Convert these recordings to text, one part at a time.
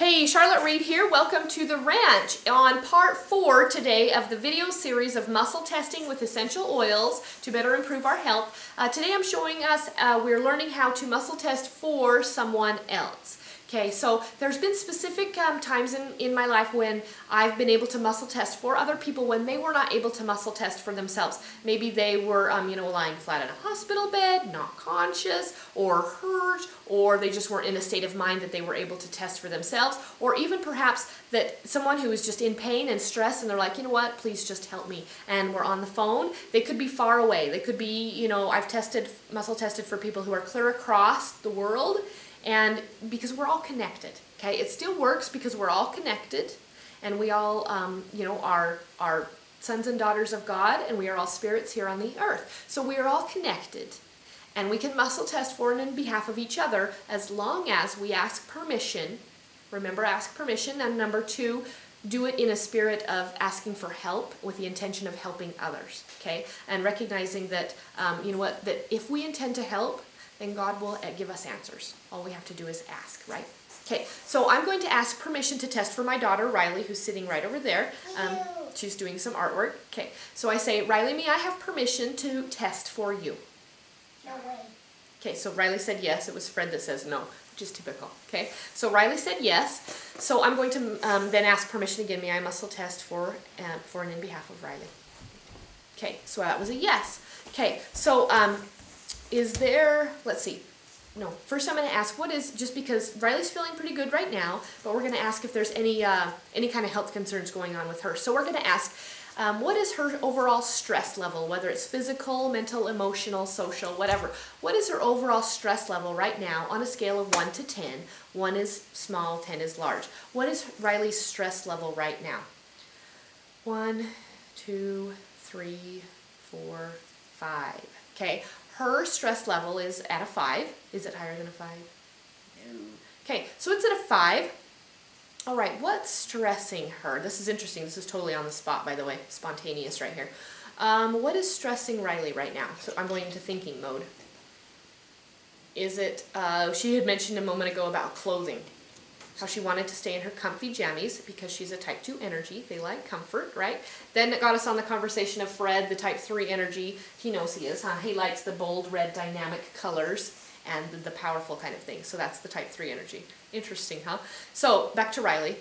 Hey, Charlotte Reed here. Welcome to the ranch on part 4 today of the video series of muscle testing with essential oils to better improve our health. Today I'm showing us, we're learning how to muscle test for someone else. Okay, so there's been specific times in my life when I've been able to muscle test for other people when they were not able to muscle test for themselves. Maybe they were, lying flat in a hospital bed, not conscious, or hurt, or they just weren't in a state of mind that they were able to test for themselves, or even perhaps that someone who is just in pain and stress and they're like, you know what, please just help me. And we're on the phone. They could be far away. They could be, I've muscle tested for people who are clear across the world. And because we're all connected, okay? It still works because we're all connected, and we all, are sons and daughters of God, and we are all spirits here on the earth. So we are all connected, and we can muscle test for and in behalf of each other as long as we ask permission. Remember, ask permission. And number 2, do it in a spirit of asking for help with the intention of helping others, okay? And recognizing that, that if we intend to help, then God will give us answers. All we have to do is ask, right? Okay, so I'm going to ask permission to test for my daughter, Riley, who's sitting right over there. She's doing some artwork. Okay, so I say, Riley, may I have permission to test for you? No way. Okay, so Riley said yes. It was Fred that says no, which is typical. Okay, so Riley said yes. So I'm going to then ask permission again. May I muscle test for and in behalf of Riley? Okay, so that was a yes. Okay, so is there, let's see, no, first I'm going to ask just because Riley's feeling pretty good right now, but we're going to ask if there's any kind of health concerns going on with her. So we're going to ask, what is her overall stress level, whether it's physical, mental, emotional, social, whatever. What is her overall stress level right now on a scale of 1 to 10? 1 is small, 10 is large. What is Riley's stress level right now? 1, 2, 3, 4, 5. Okay. Her stress level is at a 5. Is it higher than a 5? No. Okay, so it's at a 5. All right, what's stressing her? This is interesting. This is totally on the spot, by the way. Spontaneous right here. What is stressing Riley right now? So I'm going into thinking mode. Is it, she had mentioned a moment ago about clothing. How she wanted to stay in her comfy jammies because she's a type 2 energy. They like comfort, right? Then it got us on the conversation of Fred, the type 3 energy. He knows he is, huh? He likes the bold red dynamic colors and the powerful kind of thing. So that's the type 3 energy. Interesting, huh? So back to Riley.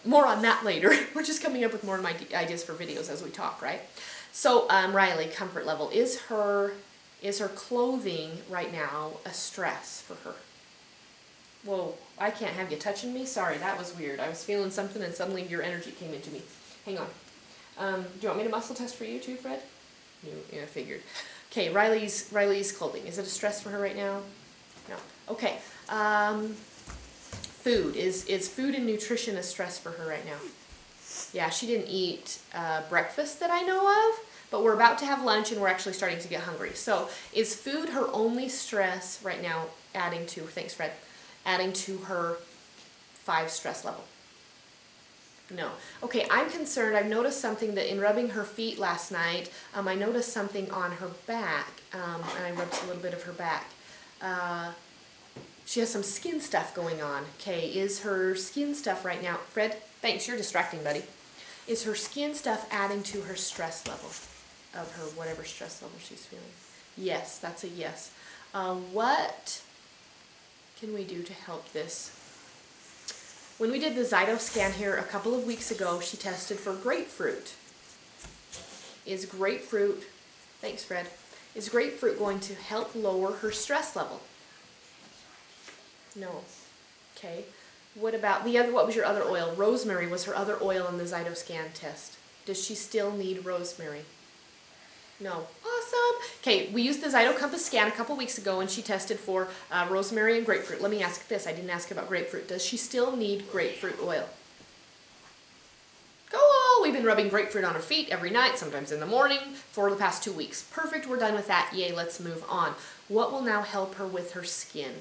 More on that later. We're just coming up with more of my ideas for videos as we talk, right? So Riley, comfort level. Is her clothing right now a stress for her? Whoa, I can't have you touching me? Sorry, that was weird. I was feeling something and suddenly your energy came into me. Hang on. Do you want me to muscle test for you too, Fred? Yeah, I figured. Okay, Riley's clothing. Is it a stress for her right now? No. Okay. Food. Is food and nutrition a stress for her right now? Yeah, she didn't eat breakfast that I know of, but we're about to have lunch and we're actually starting to get hungry. So is food her only stress right now thanks, Fred, adding to her 5 stress level? No. Okay, I'm concerned. I've noticed something that in rubbing her feet last night, I noticed something on her back, and I rubbed a little bit of her back. She has some skin stuff going on. Okay, is her skin stuff right now, Fred, thanks, you're distracting, buddy. Is her skin stuff adding to her stress level of her whatever stress level she's feeling? Yes, that's a yes. What can we do to help this? When we did the Zyto scan here a couple of weeks ago, she tested for grapefruit. Is grapefruit, thanks Fred, is grapefruit going to help lower her stress level? No. Okay. What about what was your other oil? Rosemary was her other oil in the Zyto scan test. Does she still need rosemary? No. Awesome. Okay, we used the Zyto Compass scan a couple weeks ago and she tested for rosemary and grapefruit. Let me ask this. I didn't ask about grapefruit. Does she still need grapefruit oil? Cool. We've been rubbing grapefruit on her feet every night, sometimes in the morning, for the past 2 weeks. Perfect. We're done with that. Yay, let's move on. What will now help her with her skin?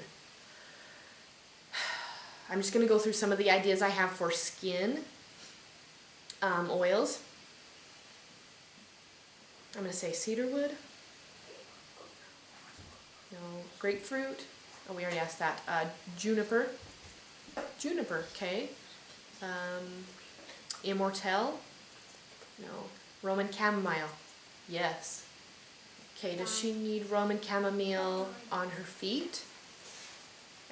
I'm just going to go through some of the ideas I have for skin oils. I'm going to say cedarwood. No. Grapefruit. Oh, we already asked that. Juniper. Juniper, okay. Immortelle? No. Roman chamomile? Yes. Okay, does she need Roman chamomile on her feet?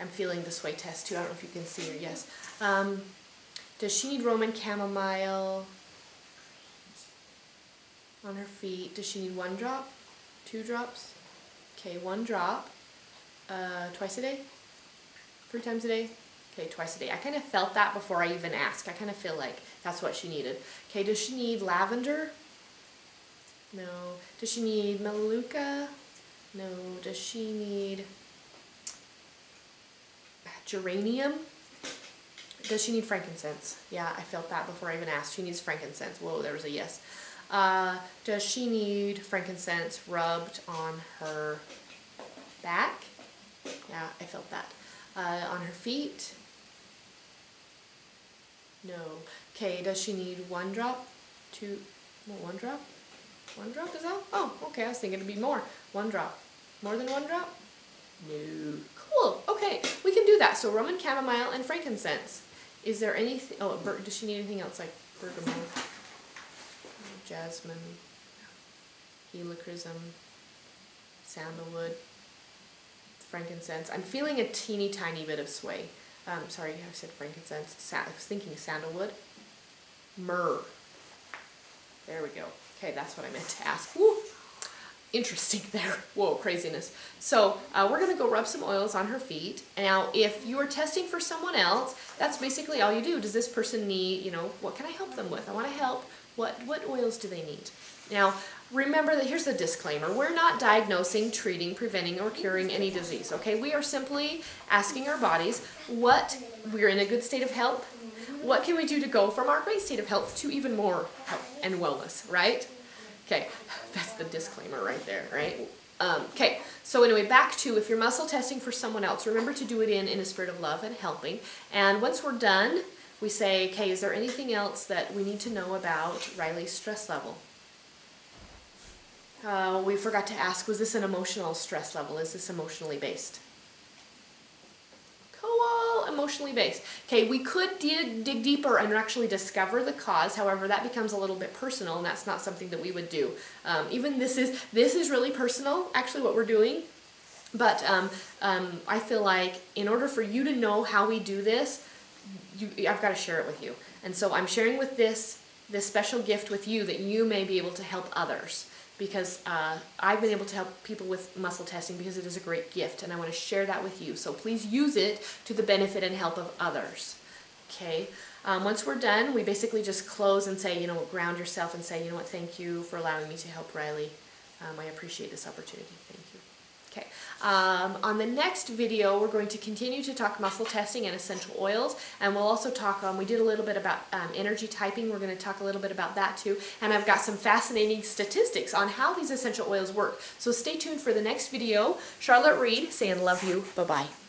I'm feeling the sway test too. I don't know if you can see her. Yes. Does she need Roman chamomile on her feet? Does she need 1 drop? 2 drops? Okay, 1 drop. Twice a day? 3 times a day? Okay, twice a day. I kind of felt that before I even asked. I kind of feel like that's what she needed. Okay, does she need lavender? No. Does she need melaleuca? No. Does she need geranium? Does she need frankincense? Yeah, I felt that before I even asked. She needs frankincense. Whoa, there was a yes. Does she need frankincense rubbed on her back? Yeah, I felt that. On her feet? No. Okay, does she need 1 drop? 2, 1 drop? 1 drop is all? Oh, okay, I was thinking it'd be more. 1 drop. More than 1 drop? No. Cool, okay, we can do that. So Roman chamomile and frankincense. Is there anything, oh, does she need anything else like bergamot, jasmine, helichrysum, sandalwood, frankincense? I'm feeling a teeny tiny bit of sway. Sorry, I said frankincense. I was thinking sandalwood. Myrrh. There we go. Okay, that's what I meant to ask. Woo! Interesting there. Whoa, craziness. So we're going to go rub some oils on her feet. Now, if you are testing for someone else, that's basically all you do. Does this person need, what can I help them with? I want to help. What oils do they need? Now, remember that here's the disclaimer. We're not diagnosing, treating, preventing, or curing any disease, okay? We are simply asking our bodies we're in a good state of health. What can we do to go from our great state of health to even more health and wellness, right? Okay, that's the disclaimer right there, right? Okay, so anyway, back to if you're muscle testing for someone else, remember to do it in a spirit of love and helping. And once we're done, we say, okay, is there anything else that we need to know about Riley's stress level? We forgot to ask, was this an emotional stress level? Is this emotionally based? Cool, emotionally based. Okay, we could dig deeper and actually discover the cause. However, that becomes a little bit personal, and that's not something that we would do. Even this is really personal, actually, what we're doing. But I feel like in order for you to know how we do this, I've got to share it with you. And so I'm sharing with this special gift with you that you may be able to help others. Because I've been able to help people with muscle testing because it is a great gift, and I want to share that with you. So please use it to the benefit and help of others. Okay. Once we're done, we basically just close and say, ground yourself and say, thank you for allowing me to help Riley. I appreciate this opportunity. Thank you. Okay. On the next video, we're going to continue to talk muscle testing and essential oils, and we'll also talk, we did a little bit about energy typing. We're going to talk a little bit about that too, and I've got some fascinating statistics on how these essential oils work. So stay tuned for the next video. Charlotte Reed saying love you. Bye-bye.